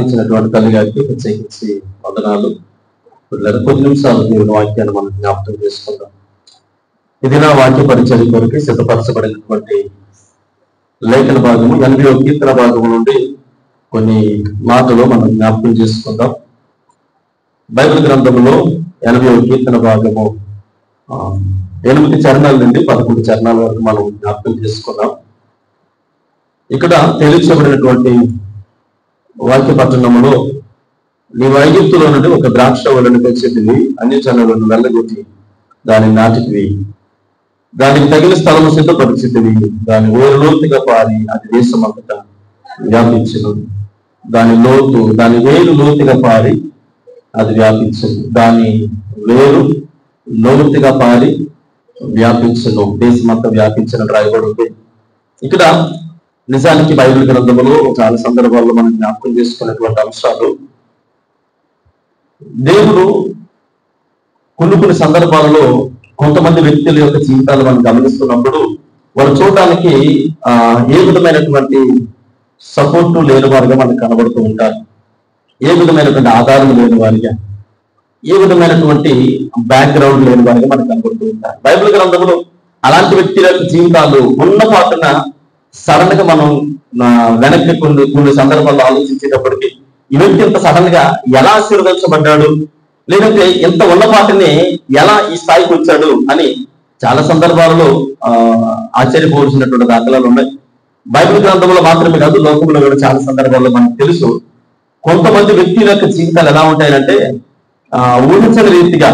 ఇచ్చినటువంటి తల్లి గారికి ప్రత్యేకించి వందనాలు. కొద్ది నిమిషాలు దేవుని వాక్యాన్ని మనం జ్ఞాపకం చేసుకుందాం. ఇది నా వాక్య పరిచర్య కొరకు సిద్ధపరచబడినటువంటి లేఖన భాగము 80వ కీర్తన భాగము నుండి కొన్ని మాటలు మనం జ్ఞాపకం చేసుకుందాం. బైబిల్ గ్రంథంలో 80వ కీర్తన భాగము 8 చరణాల నుండి 11 చరణాల వరకు మనం జ్ఞాపకం చేసుకుందాం. ఇక్కడ తెలియచబడినటువంటి వాక్య పట్టణంలో, నీవు ఐగుప్తులో నుండి ఒక ద్రాక్ష వలను తెచ్చితివి, అన్ని జనులను వెళ్ళగొట్టి దాని నాటితివి, దానికి తగిన స్థలము సిద్ధపరిచితివి, దాని వేరు లోతుగా పారి అది దేశమంతటా వ్యాపించును. దాని వేరు లోతుగా పారి అది వ్యాపించును. దాని వేరు లోతుగా పారి వ్యాపించును, దేశమంతా వ్యాపించిన రాయబడి ఉంది. ఇక్కడ నిజానికి బైబిల్ గ్రంథంలో చాలా సందర్భాల్లో మనం జ్ఞాపకం చేసుకున్నటువంటి అంశాలు, దేవుడు కొన్ని సందర్భాలలో కొంతమంది వ్యక్తుల యొక్క జీవితాలు మనం గమనిస్తున్నప్పుడు వారు చూడడానికి ఏ విధమైనటువంటి సపోర్టు లేని వారుగా మనకు కనబడుతూ ఉంటారు, ఏ విధమైనటువంటి ఆధారం లేని వారిగా, ఏ విధమైనటువంటి బ్యాక్గ్రౌండ్ లేని వారిగా మనకు కనబడుతూ ఉంటారు. బైబిల్ గ్రంథంలో అలాంటి వ్యక్తుల యొక్క జీవితాలు ఉన్న పాటున సడన్ గా మనం వెనక్కి కొన్ని సందర్భాల్లో ఆలోచించేటప్పటికి ఈ వ్యక్తి ఇంత సడన్ గా ఎలా ఆశీర్వదించబడ్డాడు, లేదంటే ఇంత ఉన్నపాటిని ఎలా ఈ స్థాయికి వచ్చాడు అని చాలా సందర్భాలలో ఆశ్చర్యపోవలసినటువంటి దాఖలాలు ఉన్నాయి. బైబిల్ గ్రంథంలో మాత్రమే కాదు, లోకంలో కూడా చాలా సందర్భాల్లో మనకు తెలుసు కొంతమంది వ్యక్తుల యొక్క జీవితాలు ఎలా ఉంటాయంటే ఊహించని రీతిగా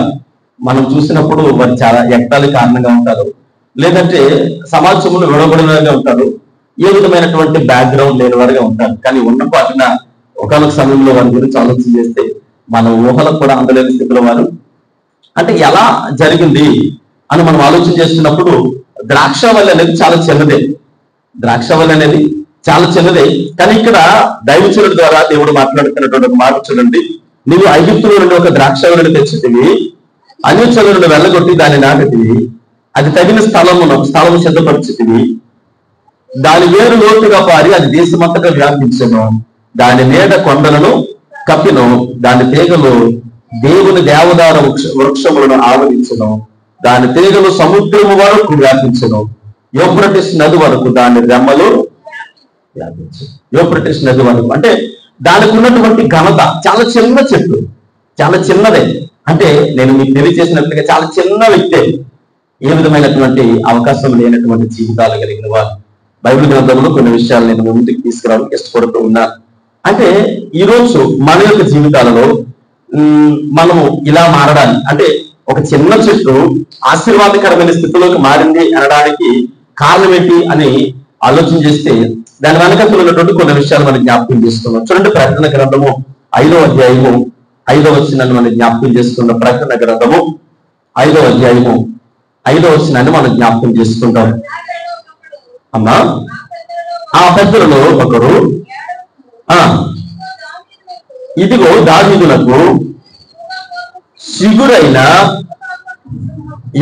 మనం చూసినప్పుడు వారు చాలా ఎక్తాలి కారణంగా ఉంటారు, లేదంటే సమాజంలో విడబడినగా ఉంటారు, ఏ విధమైనటువంటి బ్యాక్గ్రౌండ్ లేని వారుగా ఉంటారు. కానీ ఉన్న పాటిన ఒకనొక సమయంలో వారి గురించి ఆలోచన చేస్తే మన ఊహలకు కూడా అందలేని స్థితిలో వారు, అంటే ఎలా జరిగింది అని మనం ఆలోచన చేస్తున్నప్పుడు ద్రాక్షవల్లి అనేది చాలా చిన్నదే. ద్రాక్షవల్లి అనేది చాలా చిన్నదే. కానీ ఇక్కడ దైవజనుడి ద్వారా దేవుడు మాట్లాడుతున్నటువంటి ఒక మాట చూడండి. నువ్వు ఐగుప్తులో నుండి ఒక ద్రాక్షవల్లిని తెచ్చితివి, అన్యజనులను వెళ్ళగొట్టి దాన్ని నాటితివి, అది తగిన స్థలము సిద్ధపరిచితివి, దాని వేరు లోతుగా పారి అది దేశమంతగా వ్యాపించను, దాని నీడ కొండలను కప్పిను, దాని తీగలు దేవుని దేవదార వృక్షములను ఆవరించను, దాని తీగలు సముద్రము వరకు వ్యాపించను, యూఫ్రటీస్ నది వరకు దాని రెమ్మలు వ్యాపించు. యూఫ్రటీస్ నది వరకు అంటే దానికి ఉన్నటువంటి ఘనత, చాలా చిన్న చెట్టు, చాలా చిన్నదే. అంటే నేను మీకు తెలియజేసినట్లుగా చాలా చిన్న వ్యక్తే, ఏ విధమైనటువంటి అవకాశం లేనటువంటి జీవితాలు కలిగిన వారు. బైబిల్ గ్రంథంలో కొన్ని విషయాలు నేను ముందుకు తీసుకురావడానికి ఇష్టపడుతూ ఉన్నాను. అంటే ఈరోజు మన యొక్క జీవితాలలో మనము ఇలా మారడానికి, అంటే ఒక చిన్న చెట్టు ఆశీర్వాదకరమైన స్థితిలోకి మారింది అనడానికి కారణం ఏంటి అని ఆలోచన చేస్తే దాని వెనకలు ఉన్నటువంటి కొన్ని విషయాలు మనం జ్ఞాపకం చేసుకున్నాం. చూడండి, ప్రకటన గ్రంథము 5వ అధ్యాయము 5వ వచనాన్ని మనం జ్ఞాపకం చేసుకున్న ప్రకటన గ్రంథము 5వ అధ్యాయము 5వ వచనాన్ని మనం జ్ఞాపకం చేసుకుంటాం. అమ్మా, ఆ పెద్దలలో ఒకరు, ఇదిగో దావీదునకు సిగురైన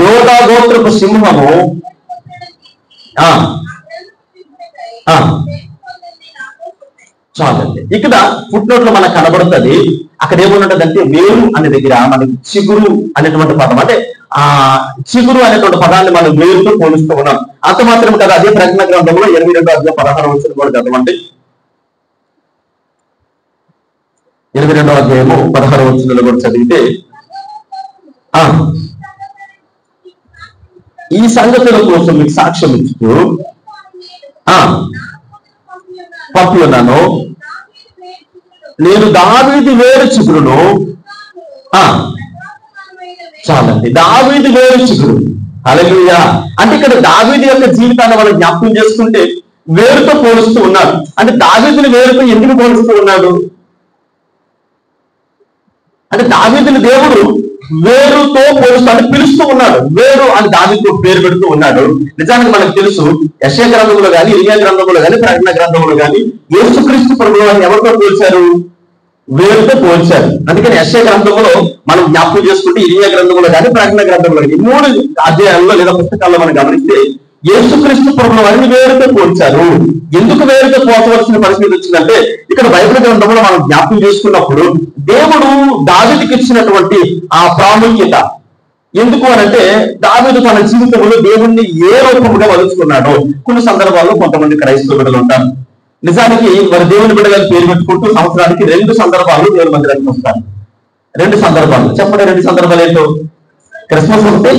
యోధా గోత్రపు సింహము చాలండి. ఇక్కడ ఫుట్నోట్లో మనకు కనబడుతుంది. అక్కడ ఏమున్నదంటే వేరు అనే దగ్గర మనకి చిగురు అనేటువంటి పదం, అంటే ఆ చిగురు అనేటువంటి పదాన్ని మనం వేరుతో పోలుస్తూ ఉన్నాం. అంత మాత్రం కదా, అదే ప్రకటన గ్రంథంలో 22వ అధ్యాయం 16వ వచనం కూడా చదవండి. 22వ అధ్యాయము 16వ వచనంలో కూడా చదివితే, ఈ సంగతుల కోసం మీకు సాక్ష్యం ఇస్తూ పంపి ఉన్నాను, నేను దావీదు వేరు చిగురును. చాలండి, దావీదు వేరు చిగురు. హల్లెలూయా. అంటే ఇక్కడ దావీదు యొక్క జీవితాన్ని మనం జ్ఞాపకం చేసుకుంటే వేరుతో పోలుస్తూ ఉన్నాడు. అంటే దావీదుని వేరుతో ఎందుకు పోలుస్తూ ఉన్నాడు అంటే దావీదుని దేవుడు వేరుతో పోలుస్తాడు, పిలుస్తూ ఉన్నాడు. వేరు అని దావీదు పేరు పెడుతూ ఉన్నాడు. నిజానికి మనకు తెలుసు, యెషయా గ్రంథంలో కానీ, ఇర్మీయా గ్రంథంలో కానీ, ప్రకటన గ్రంథంలో కానీ యేసుక్రీస్తు ప్రభువు వారిని ఎవరితో పోల్చారు? వేరుతో పోల్చారు. అందుకని యెషయా గ్రంథంలో మనం జ్ఞాపకం చేసుకుంటే, ఇర్మీయా గ్రంథంలో కానీ, ప్రకటన గ్రంథంలో కానీ 3 అధ్యాయాల్లో లేదా పుస్తకాల్లో మనం గమనిస్తే యేసుక్రీస్తు ప్రభువు వారిని వేరుతో పోల్చారు. ఎందుకు వేరుతో పోల్చవలసిన పరిస్థితి వచ్చిందంటే, ఇక్కడ బైబిల్ గ్రంథంలో మనం జ్ఞాపకం చేసుకున్నప్పుడు దేవుడు దావీదుకి ఇచ్చినటువంటి ఆ ప్రాముఖ్యత ఎందుకు అనంటే, దావీదు తన జీవితంలో దేవుణ్ణి ఏ రూపంగా వలుచుకున్నాడో. కొన్ని సందర్భాల్లో కొంతమంది క్రైస్తవ బిడ్డలు ఉంటారు, నిజానికి వారి దేవుని బిడ్డలను పేరు పెట్టుకుంటూ సంవత్సరానికి 2 సందర్భాలు దేవుని మందిరానికి వస్తారు. 2 సందర్భాలు చెప్పండి. 2 సందర్భాలు ఏంటో? క్రిస్మస్ ఒకటి,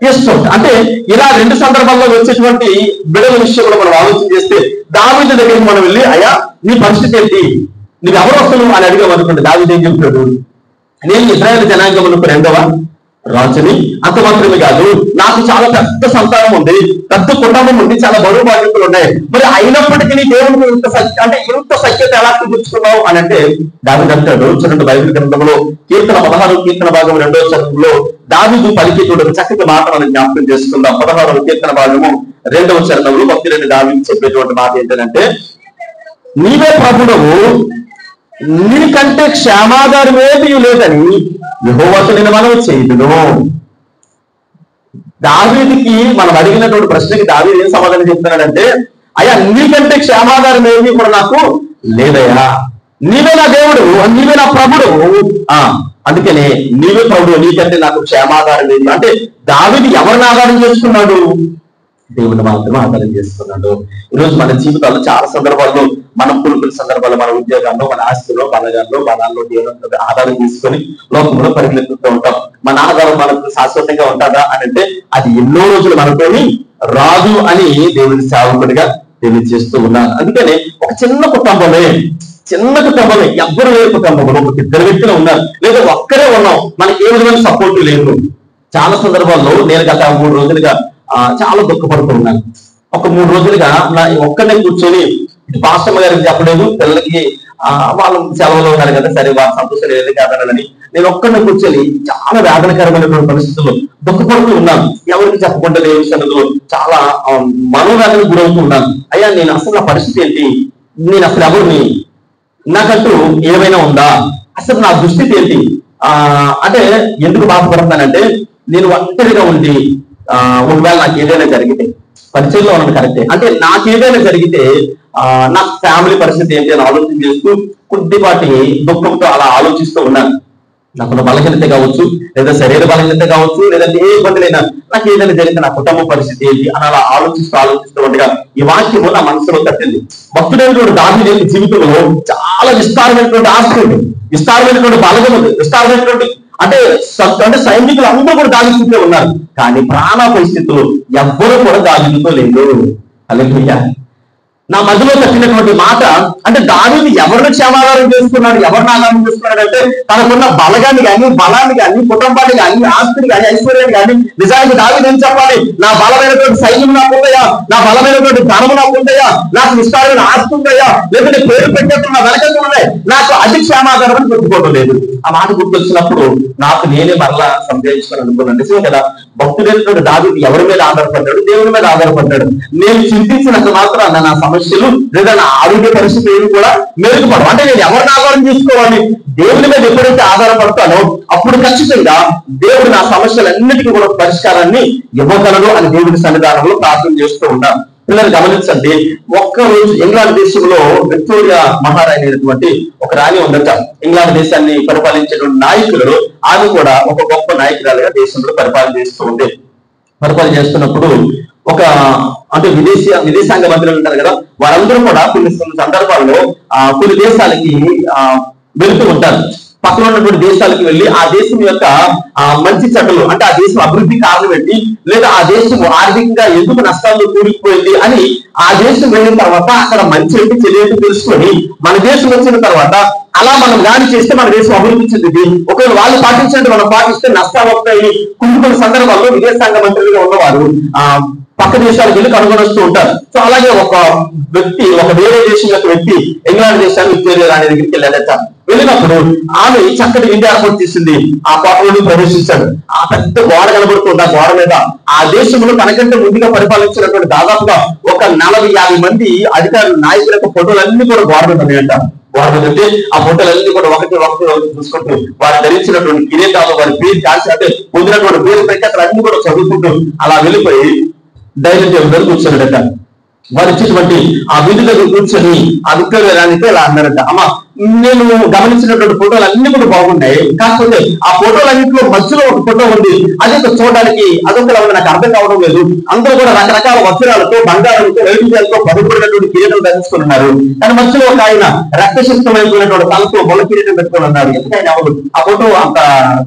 ఈస్టర్ ఒకటి. అంటే ఇలా 2 సందర్భాల్లో వచ్చేటువంటి బిడ్డల విషయంలో మనం ఆలోచన చేస్తే, దావీదు దగ్గరికి మనం వెళ్ళి, అయ్యా నీ పరిస్థితి ఏంటి, నీకు ఎవరు వస్తారు అని అడిగామనుకోండి, దావీదు ఏం చెప్తాడు? నేను ఇశ్రాయేలు జనాంగములకు 2వ రాజుని. అంత మాత్రమే కాదు, నాకు చాలా పెద్ద సంతానం ఉంది, పెద్ద కుటుంబం ఉంది, చాలా బరువు బాధ్యతలు ఉన్నాయి. మరి అయినప్పటికీ నీ దేవుడికి ఇంత సఖ్యత ఎలా చూపించుకున్నావు అని అంటే, దావీదు అంటాడు. చూడండి బైబిల్ గ్రంథంలో కీర్తన 16 కీర్తన భాగం 2వ చరణంలో దావీదు పలికేటువంటి చక్కటి మాట మనం జ్ఞాపకం చేసుకుందాం. 16వ కీర్తన భాగము 2వ చరణంలో భక్తులని దావీదు చెప్పేటువంటి మాట ఏంటంటే, నీవే ప్రభుడవు, నీకంటే క్షేమాధారం ఏమీ లేదని యెహోవాతో నేను మనవి చేయుదును. దావీదుకి మనం అడిగినటువంటి ప్రశ్నకి దావీదు ఏం సమాధానం చెప్తున్నాడంటే, అయ్యా నీకంటే క్షేమాధారం ఏమీ కూడా నాకు లేదయ్యా, నీవే నా దేవుడు, నీవే నా ప్రభుడు, అందుకనే నీవే ప్రభుడు, నీకంటే నాకు క్షేమాధారం లేదు. అంటే దావీదు ఎవరిని ఆధారం చేసుకున్నాడు? దేవుని మాత్రమే ఆధారం చేసుకున్నాడు. ఈరోజు మన జీవితాల్లో చాలా సందర్భాల్లో, మనం పులుపుల సందర్భాల్లో, మన ఉద్యోగాల్లో, మన ఆస్తిలో, బలగాల్లో, బలాల్లో దేవుని ఆధారం తీసుకొని లోకంలో పరిగెత్తుతూ ఉంటాం. మన ఆధారం మనకు శాశ్వతంగా ఉంటుందా అని అంటే, అది ఎన్నో రోజులు మనతోని రాదు అని దేవుని సేవకుడిగా తెలియజేస్తూ ఉన్నాను. అందుకని ఒక చిన్న కుటుంబమే, ఎవ్వరు లేని కుటుంబంలో ఒక 2 వ్యక్తులు ఉన్నారు, లేదా ఒక్కరే ఉన్నాం, మనకి ఏ విధమైన సపోర్ట్ లేదు. చాలా సందర్భాల్లో నేను గత 3 రోజులుగా చాలా దుఃఖపడుతూ ఉన్నాను. ఒక 3 రోజులుగా ఒక్కనే కూర్చొని, పాస్టమ్మ గారికి చెప్పలేదు, పిల్లలకి వాళ్ళు సెలవులో ఉన్నారు కదా, సరే వాళ్ళ సంతోషాలు ఏది కాదనని నేను ఒక్కనే కూర్చొని చాలా వేదనకరమైనటువంటి పరిస్థితుల్లో దుఃఖపడుతూ ఉన్నాను. ఎవరికి చెప్పకుండా లేని విషయంలో చాలా మనోవేదనకు గురవుతూ ఉన్నాను. అయ్యా నేను అసలు నా పరిస్థితి ఏంటి, నేను అసలు ఎవరిని, నాకంటూ ఏమైనా ఉందా, అసలు నా దుస్థితి ఏంటి అంటే ఎందుకు బాధపడతానంటే, నేను ఒంటరిగా ఉండి ఒకవేళ నాకు ఏదైనా జరిగితే, పరిచయంలో ఉన్నది కరెక్టే, అంటే నాకు ఏదైనా జరిగితే నా ఫ్యామిలీ పరిస్థితి ఏంటి అని ఆలోచన చేస్తూ కొద్దిపాటి దుఃఖంతో అలా ఆలోచిస్తూ ఉన్నాను. నాకున్న బలహీనత కావచ్చు, లేదా శరీర బలహీనత కావచ్చు, లేదంటే ఏ ఇబ్బందులైనా, నాకు ఏదైనా జరిగితే నా కుటుంబ పరిస్థితి ఏంటి అని అలా ఆలోచిస్తూ ఉండగా ఈ వాక్యము నా మనసులో తట్టింది. భక్తుడైనటువంటి దావీదు జీవితంలో చాలా విస్తారమైనటువంటి ఆస్తి ఉంది, విస్తారమైనటువంటి బలగం ఉంది, విస్తారమైనటువంటి అంటే సైనికులు అందరూ కూడా దావీదుతో ఉన్నారు. కానీ ప్రాణ పరిస్థితులు ఎవ్వరూ కూడా దావీదుతో లేదు. హల్లెలూయా. నా మధ్యలో తట్టినటువంటి మాట అంటే, దావీదు ఎవరిని క్షేమాధారం చేసుకున్నాడు, ఎవరిని ఆధారం చేసుకున్నాడు అంటే, తనకున్న బలగాన్ని కానీ, బలాన్ని కానీ, కుటుంబాన్ని కానీ, ఆస్తిని కానీ, ఐశ్వర్యాన్ని కానీ, నిజానికి దావీదు ఏం చెప్పాలి? నా బలమైనటువంటి సైన్యం నాకు ఉందయా, నా బలమైనటువంటి ధనము నాకు ఉందయా, నాకు విస్తారమైన ఆస్తి ఉందయా, లేదంటే పేరు పెట్టేట్టు నా వెనకలు ఉన్నాయి, నాకు అది క్షేమాధారం అని పెట్టుకోవడం లేదు. ఆ మాట గుర్తొచ్చినప్పుడు నాకు నేనే మరలా సందేహించుకొని అనుకున్నాను. నిజమే కదా, భక్తుడైనటువంటి దావీదు ఎవరి మీద ఆధారపడ్డాడు? దేవుని మీద ఆధారపడ్డాడు. నేను చింతించినంత మాత్రాన నా సమస్యలు లేదా నా ఆరోగ్య పరిస్థితి ఏమి కూడా మెరుగుపడవు. అంటే నేను ఎవరిని ఆధారం చేసుకోవాలి? దేవుని మీద ఎప్పుడైతే ఆధారపడతానో అప్పుడు ఖచ్చితంగా దేవుడు నా సమస్యలన్నిటికీ కూడా పరిష్కారాన్ని ఇవ్వగలడు అని దేవుడి సన్నిధానంలో ప్రార్థన చేస్తూ ఉన్నాను. పిల్లలు గమనించండి, ఒక్కరోజు ఇంగ్లాండ్ దేశంలో విక్టోరియా మహారాణి అయినటువంటి ఒక రాణి ఉందట. ఇంగ్లాండ్ దేశాన్ని పరిపాలించేటువంటి నాయకులలో ఆమె కూడా ఒక గొప్ప నాయకురాలుగా దేశంలో పరిపాలన చేస్తూ ఉంది. పరిపాలన చేస్తున్నప్పుడు ఒక అంటే విదేశాంగ మంత్రులు ఉంటారు కదా, వారందరూ కూడా కొన్ని సందర్భాల్లో కొన్ని దేశాలకి వెళుతూ ఉంటారు. పక్కన ఉన్నటువంటి దేశాలకు వెళ్ళి ఆ దేశం యొక్క మంచి చెడ్డలు, అంటే ఆ దేశం అభివృద్ధి కారణం ఏంటి, లేదా ఆ దేశం ఆర్థికంగా ఎందుకు నష్టాల్లో కూరుకుపోయింది అని ఆ దేశం వెళ్ళిన తర్వాత అక్కడ మంచి ఏంటి చెడు ఏంటి తెలుసుకొని మన దేశం వచ్చిన తర్వాత అలా మనం గాని చేస్తే మన దేశం అభివృద్ధి చెందింది. ఒకవేళ వాళ్ళు పాటించినట్టు మనం పాటిస్తే నష్టాలు వస్తాయి. కొన్ని సందర్భాల్లో విదేశాంగ మంత్రులుగా ఉన్నవారు పక్క దేశాలకు వెళ్ళి కనుగొనొస్తూ ఉంటారు. సో అలాగే ఒక వ్యక్తి, ఒక వేరే దేశం యొక్క వ్యక్తి ఇంగ్లాండ్ దేశాన్ని విక్టోరియా రాణి దగ్గరికి వెళ్ళాడట. వెళ్ళినప్పుడు ఆమె చక్కటి ఇంటి ఏర్పాటు చేసింది. ఆ కోటలోని ప్రవేశించాడు. ఆ పెద్ద గోడ కనబడుతుంది. ఆ గోడ మీద ఆ దేశంలో తనకంటే ముందుగా పరిపాలించినటువంటి దాదాపుగా ఒక 40-50 మంది అధికారులు, నాయకుల యొక్క ఫోటోలన్నీ కూడా గోడ మీద ఉన్నాయంట. గోడ మీద అంటే ఆ ఫోటోలన్నీ కూడా ఒకటి చూసుకుంటూ వారు ధరించినటువంటి కిరీటాలు, వారి పేరు కాల్చి అంటే పొందినటువంటి పేరు ప్రఖ్యాతలు అన్ని కూడా చదువుకుంటూ అలా వెళ్ళిపోయి డైనింగ్ టేబుల్ దగ్గర కూర్చోలేదట. వారు ఇచ్చేటువంటి ఆ విధి దగ్గర కూర్చొని ఆ విక్రయానికి ఇలా అన్నారట, అమ్మ నేను గమనించినటువంటి ఫోటోలు అన్ని కూడా బాగున్నాయి, కాకపోతే ఆ ఫోటోలన్నింటిలో మధ్యలో ఒక ఫోటో ఉంది, అది చూడడానికి అదొకలా ఉంది, నాకు అర్థం కావడం లేదు. అందరూ కూడా రకరకాల వస్త్రాలతో, బంగారంతో, వైద్యాలతో పడుకున్నటువంటి కిరీటం ధరించుకుని ఉన్నారు. కానీ మధ్యలో ఒక ఆయన రక్తశిష్టమైనటువంటి తలతో మొల కిరీటం పెట్టుకుని ఉన్నారు. ఎందుకైనా ఎవరు ఆ ఫోటో అంత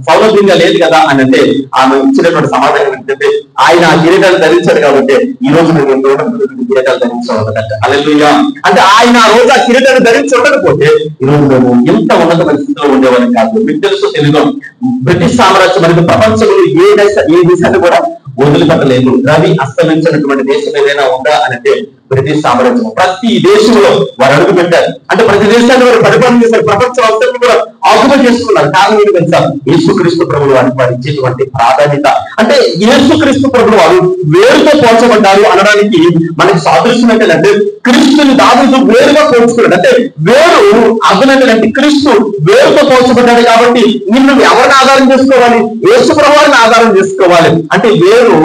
సౌలభ్యంగా లేదు కదా అని అంటే ఆమె ఇచ్చినటువంటి సమాధానం ఏంటంటే, ఆయన ఆ కిరీటాలు ధరించాడు కాబట్టి ఈ రోజు మేము కిరీటాలు ధరించవద్దట. హల్లెలూయా. అంటే ఆయన ఆ రోజు ఆ కిరీటాలు ధరించి ఉండకపోతే ఈ రోజు మేము ఎంత ఉన్నతమైన స్థితిలో ఉండేవాళ్ళం కాదు. మీకు తెలుసు తెలుగు బ్రిటిష్ సామ్రాజ్యం అనేది ప్రపంచంలో ఏ దేశాన్ని కూడా వదిలిపెట్టలేదు. రవి అస్తమించినటువంటి దేశం ఏదైనా ఉందా అని అంటే బ్రిటిష్ సామ్రాజ్యం. ప్రతి దేశంలో వారు అడుగు పెట్టారు. అంటే ప్రతి దేశాన్ని వారు పరిపాలన చేశారు. ప్రపంచం అంతటి కూడా ఆక్యుపై చేసుకున్నారు. కారణం ఏంటి తెలుసా? యేసుక్రీస్తు ప్రభువు వారికి వారు ఇచ్చేటువంటి ప్రాధాన్యత. అంటే యేసుక్రీస్తు ప్రభువు వారు వేరుతో పోల్చబడ్డారు అనడానికి మనకి సాదృశ్యం ఏంటంటే, క్రీస్తుని దావీదు వేరుగా పోల్చుకున్నాడు. అంటే వేరు అభినందనంటే క్రీస్తు వేరుతో పోల్చబడ్డాడు కాబట్టి నిన్ను ఎవరిని ఆధారం చేసుకోవాలి? యేసు ప్రభువుని ఆధారం చేసుకోవాలి. అంటే వేరు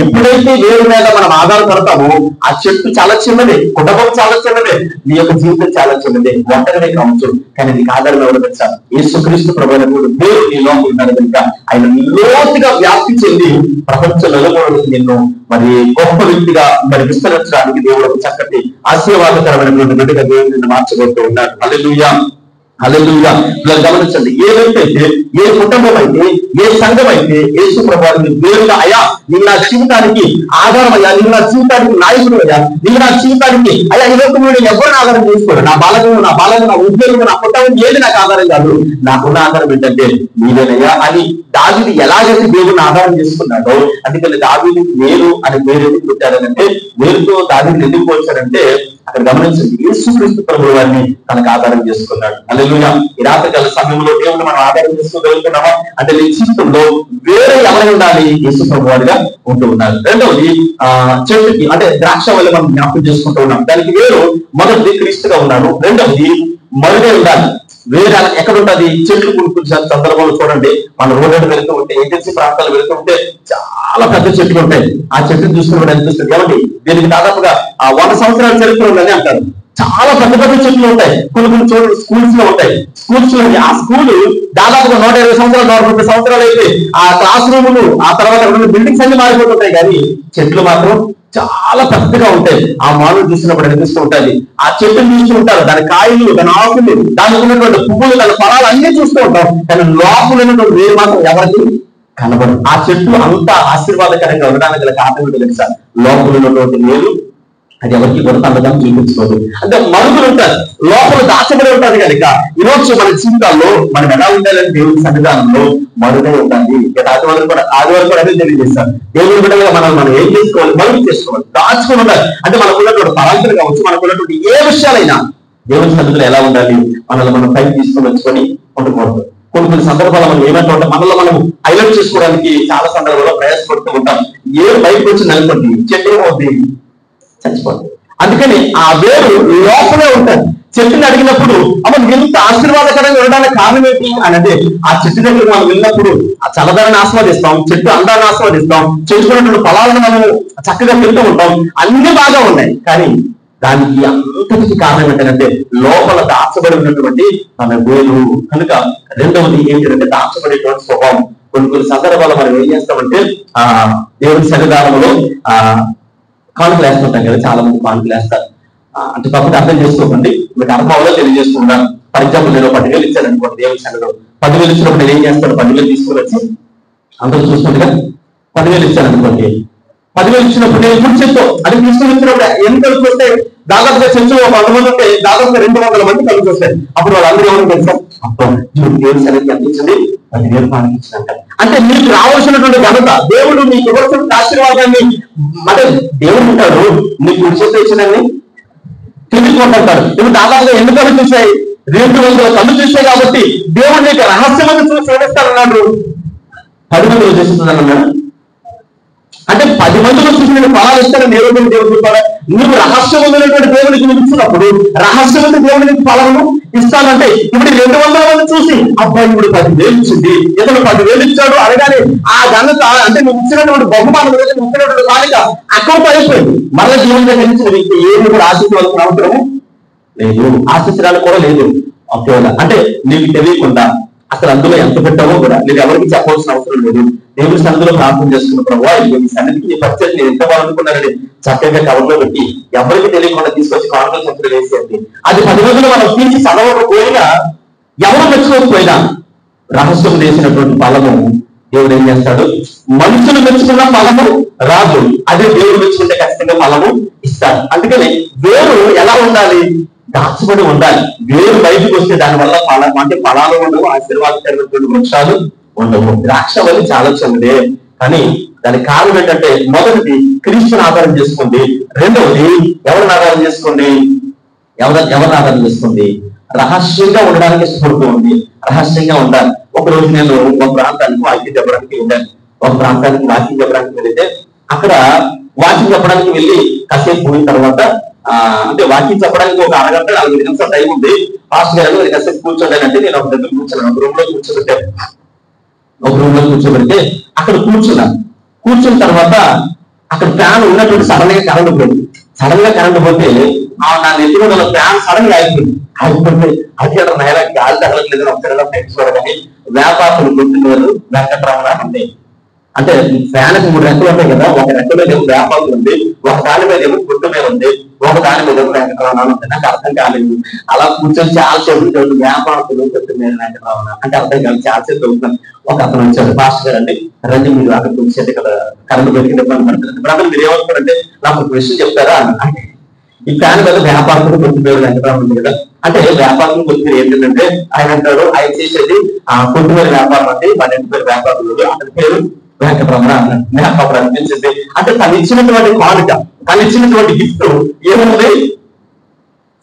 ఎప్పుడైతే వేరు మీద మనం ఆధారపడతామో ఆ చెట్టు చాలా చిన్నదే, కుటుంబం చాలా చిన్నదే, నీ యొక్క జీవితం చాలా చిన్నదే, ఒంటరినే కావచ్చు. కానీ నీకు ఆధారం ఎవరు తెలుసా? యేసుక్రీస్తు ప్రభువు వేరు నీ లోపల ఉన్నాడు కనుక ఆయన లోతుగా వ్యాప్తి చెంది ప్రపంచ నలుమూలలకు నిన్ను మరి గొప్ప వ్యక్తిగా మరి విస్తరించడానికి దేవుడు చక్కటి ఆశీర్వాదకరమైనటువంటి బిడ్డగా దేవుడు నిన్ను మార్చబోతూ ఉన్నాడు. హల్లెలూయా, హల్లెలూయా. ఇలా గమనించండి, ఏదైతే ఏ కుటుంబం అయితే, ఏ సంఘం అయితే యేసు ప్రభువుని వేరుగా, అయ్యా నీవు నా జీవితానికి ఆధారం అయ్యా, నీవు నా జీవితానికి నాయకుడు అయ్యా, నీవు నా జీవితానికి అయ్యా ఈ లోకంలో ఎవరిని ఆధారం చేసుకోరు. నా బాలకం, నా ఉద్యోగం, నా కుటుంబం ఏది నాకు ఆధారం కాదు. నాకున్న ఆధారం ఏంటంటే నీవేనయ్యా అని దావీదు ఎలాగైతే దేవుడిని ఆధారం చేసుకున్నాడో, అందుకని దావీదు వేరు అని పేరు ఎందుకు పెట్టారనంటే, వేరుతో దావీదుని ఎందుకు పోల్చారంటే అక్కడ గమనించండి, యేసుక్రీస్తు ప్రభువు వారిని తనకు ఆధారం చేసుకున్నాడు. హల్లెలూయా. ఈ రాత్రికాల సమయంలో దేవుడు మనం ఆధారం చేసుకోగలుగుతున్నామా అంటే నీ జీవితంలో వేరే ఎవరై ఉండాలి? యేసు ప్రభు వారిగా ఉంటూ ఉన్నారు. రెండవది చెట్టుకి అంటే ద్రాక్ష వల్ల మనం జ్ఞాపకం చేసుకుంటూ ఉన్నాం. దానికి వేరు మొదటిది క్రీస్తుగా ఉన్నారు. రెండవది మరుగే ఉండాలి. వేరే ఎక్కడ ఉంటుంది? చెట్లు కొనుక్కునే సందర్భంలో చూడండి, మన రోడ్డు వెళ్తూ ఉంటే, ఏజెన్సీ ప్రాంతాలు వెళ్తూ ఉంటే చాలా పెద్ద చెట్లు ఉంటాయి. ఆ చెట్లు చూసుకుని అనిపిస్తుంది. కాబట్టి దీనికి దాదాపుగా 100 సంవత్సరాల చరిత్ర ఉందని అంటారు. చాలా పెద్ద పెద్ద చెట్లు ఉంటాయి. కొన్ని చోట్ల స్కూల్స్ లో ఉంటాయి. స్కూల్స్ లో ఆ స్కూల్ దాదాపుగా 120 సంవత్సరాలు, 130 సంవత్సరాలు అయితే ఆ క్లాస్ రూములు, ఆ తర్వాత బిల్డింగ్స్ అన్ని మారిపోతుంటాయి. కానీ చెట్లు మాత్రం చాలా పెద్దగా ఉంటాయి. ఆ మానవులు చూసినప్పుడు అనిపిస్తూ ఉంటుంది. ఆ చెట్టును చూస్తూ ఉంటారు, దాని కాయలు, దాని ఆకులు, దానికి ఉన్నటువంటి పువ్వులు, దాని ఫలాలు అన్ని చూస్తూ ఉంటాం. కానీ లోపల ఉన్నటువంటి వేరు మాత్రం ఎవరికి కనబడదు. ఆ చెట్టు అంత ఆశీర్వాదకరంగా ఉండడానికి గల కారణం ఏంటో తెలుసా? లోపల ఉన్నటువంటి వేరు అది ఎవరికి కూడా తనదని చూపించుకోదు. అంటే మరుగులు ఉంటారు, లోపల దాచబడి ఉంటుంది కనుక ఈరోజు మన జీవితాల్లో మనం ఎలా ఉండాలని దేవుడి సన్నిధానంలో మరుగై ఉండాలి. ఆదివారం కూడా అదే తెలియజేస్తారు. దేవుడి బిడ్డగా మనం ఏం చేసుకోవాలి? మరుగు చేసుకోవాలి, దాచుకుని ఉండాలి. అంటే మనకు ఉన్నటువంటి పరాంకులు కావచ్చు, మనకు ఉన్నటువంటి ఏ విషయాలైనా దేవుడి సన్నిధిలో ఎలా ఉండాలి? మనల్ని మనం పైకి తీసుకొని వచ్చుకొని ఉండకూడదు. కొన్ని సందర్భాలు మనం ఏమంటే మనలో మనం హైలైట్ చేసుకోవడానికి చాలా సందర్భాల్లో ప్రయాసపడుతూ ఉంటాం. ఏ బయటకు వచ్చి నిలబడి చెట్టు అవుద్ది, చచ్చిపోతుంది. అందుకని ఆ వేరు లోపలే ఉంటుంది. చెట్టుని అడిగినప్పుడు మనం ఎంత ఆశీర్వాదకరంగా ఉండడానికి కారణం ఏంటి అని అంటే, ఆ చెట్టు దగ్గర మనం వెళ్ళినప్పుడు ఆ చల్లదనాన్ని ఆస్వాదిస్తాం, చెట్టు అందాన్ని ఆస్వాదిస్తాం, చెట్టుకున్నటువంటి ఫలాలను మనం చక్కగా తింటూ ఉంటాం. అన్ని బాగా ఉన్నాయి. కానీ దానికి అంతటికి కారణం ఏంటంటే లోపల దాచబడి ఉన్నటువంటి మన వేలు కనుక. రెండవది ఏంటంటే దాచబడేటువంటి స్వభావం. కొన్ని సందర్భాల్లో మనం ఏం చేస్తామంటే దేవుడి సన్నిధానంలో కానుకలు వేస్తుంటాం కదా, చాలా మంది కానుకలు వేస్తారు. అంటే తప్పకుండా అర్థం చేసుకోకండి, మీకు అనుభవంలో తెలియజేసుకుంటాను. ఫర్ ఎగ్జాంపుల్ నేను 10,000 ఇచ్చాను అనుకోండి దేవుడి సన్నిధిలో. 10,000 ఇచ్చినప్పుడు నేను ఏం చేస్తాను? 10,000 తీసుకుని వచ్చి అందరూ చూస్తుండగా 10,000 ఇచ్చాను అనుకోండి. 10,000 ఇచ్చినప్పుడు నేను ఇప్పుడు చెప్తూ అది తీసుకుని వచ్చినప్పుడు ఎంత కలిసి వస్తే దాదాపుగా చర్చలో 100 మంది ఉంటే దాదాపుగా 200 మంది కలిసి వస్తాయి. అప్పుడు వాళ్ళందరూ ఎవరు తెలుసా? అప్పుడు దేవుడి సన్నిధికి అందించండి, 10,000 పాటించినట్ట. అంటే మీకు రావాల్సినటువంటి ఘనత, దేవుడు మీకు ఇవ్వాల్సిన ఆశీర్వాదాన్ని, అంటే దేవుడు ఉంటాడు నీకు విడిచేస్తే ఇచ్చినని తిరిగిపోతుంటాడు. ఇప్పుడు దాదాపుగా ఎన్ని కళ్ళు చూసాయి? 200 కళ్ళు చూసాయి. కాబట్టి దేవుడు నీకు రహస్యమంతా చూసి చూపిస్తానన్నాడు. 10 మంది చేస్తున్నాను అన్నాడు. అంటే 10 మందిలో చూసి నేను ఫలాలు ఇస్తానని దేవుడు చెప్పాడు. నువ్వు రహస్యమైనటువంటి దేవుడికి నువ్వు ఇచ్చినప్పుడు రహస్యమైన దేవుడి నీకు ఫలమును ఇస్తానంటే ఇప్పుడు 200 మంది చూసి అబ్బాయి ఇప్పుడు 10,000 ఇచ్చింది, ఇతను 10,000 ఇచ్చాడు అనగానే ఆ ఘనత అంటే నువ్వు ఇచ్చినటువంటి బహుమానం నువ్వు ఇచ్చినటువంటి కానుక అకౌంట్ అయిపోయింది. మళ్ళీ జీవన దగ్గర నుంచి నీకు ఏమి కూడా ఆశించవలసిన అవసరం లేదు, ఆశించడానికి కూడా లేదు. ఒకవేళ అంటే నీకు తెలియకుండా అసలు అందులో ఎంత పెట్టావో కూడా నేను ఎవరికి చెప్పవలసిన అవసరం లేదు. దేవుడి సన్నిధిలో ప్రార్థన చేసుకున్న ప్రభువా ఈ సన్నిధికి నీ పరిచయం నేను ఎంత బాగునుకున్నానని చక్కగా కవర్లో పెట్టి ఎవరికి తెలియకుండా తీసుకొచ్చి కాన్ఫరెన్స్ ఎప్పుడు వేసేది. అది 10 రోజులు మనం తీసి చదవకపోయినా ఎవరు మెచ్చుకోకపోయినా రహస్యం చేసినటువంటి ఫలము దేవుడు ఏం చేస్తాడు? మనుషులు మెచ్చుకున్న ఫలము రాదు, అదే దేవుడు మెచ్చుకుంటే ఖచ్చితంగా ఫలము ఇస్తాడు. అందుకని వేరు ఎలా ఉండాలి? దాచబడి ఉండాలి. వేరు బయటకు వస్తే దానివల్ల అంటే ఫలాలు ఉండవు, ఆశీర్వాదకరమైనటువంటి వృక్షాలు ఉండవు. ద్రాక్షవల్లి చాలా చిన్నదే, కానీ దానికి కారణం ఏంటంటే మొదటిది క్రీస్తుని ఆధారం చేసుకుంది, రెండవది ఎవరిని ఆధారం చేసుకుంది? ఎవరిని ఆధారం చేసుకుంది? రహస్యంగా ఉండడానికి ఇష్టపడుతూ ఉంది. రహస్యంగా ఉండాలి. ఒక రోజు నేను ఒక ప్రాంతానికి వాకింగ్ చెప్పడానికి వెళ్ళాను. ఒక ప్రాంతానికి వాకింగ్ చెప్పడానికి వెళితే అక్కడ వాకింగ్ చెప్పడానికి వెళ్ళి కాసేపు పోయిన తర్వాత అంటే వాకింగ్ చెప్పడానికి ఒక అరగంట 40 నిమిషాల టైం ఉంది. పాస్టర్ గారు కాసేపు కూర్చోండి, నేను ఒక దగ్గర కూర్చున్నాను. ఒక రూమ్ లో కూర్చోబెడితే అక్కడ కూర్చున్న తర్వాత అక్కడ ఫ్యాన్ ఉన్నటువంటి సడన్ గా కరెంట్ పోతే నా నెత్తి మీద ఫ్యాన్ సడన్ గా ఆగిపోతే అది అక్కడ నేల గాలి తగలట్లేదు. ఒకసారి ఫ్రెండ్స్ కూడా కానీ వ్యాపారులు గుర్తున్నారు వెంకటరమణ ఉంది. అంటే ఫ్యాన్కి 3 రెక్కలు ఉంటాయి కదా, ఒక రెక్క మీద ఏమో వ్యాపారం ఉంది, ఒక దాని మీద ఏమో గుడ్డు మీద ఉంది, ఒక దాని మీద ఏమో వెంకటరమణ ఉంది. నాకు అర్థం కాలేదు. అలా కూర్చొని చాలా సేపు వ్యాపారస్తులు గుడ్డు మీద వెంకటరమణ అంటే అర్థం కాదు. చాలా సేపు చదువుతాను. ఒక అతను వచ్చాడు, పాస్టర్ గారు అండి రండి మీరు అక్కడికి వచ్చేది కదా కరెంట్ పెట్టిన ఇబ్బంది పడుతుంది. బ్రదర్ మీరు ఏమవుతారంటే నాకు ఒక విషయం చెప్తారా అంటే ఈ ఫ్యాన్ మీద వ్యాపారస్తులు గుర్తు పేరు వెంకటరమణ ఉంది కదా. అంటే వ్యాపారం గుర్తు ఏంటంటే ఆయన అంటారు ఆయన చేసేది కొట్టుమీర వ్యాపారం అంటే 12 పేరు వ్యాపారులు, అతని పేరు వెంకటరమణ వ్యాపారం అనిపించింది. అంటే తను ఇచ్చినటువంటి కానుక, తను ఇచ్చినటువంటి గిఫ్ట్ ఏముంది?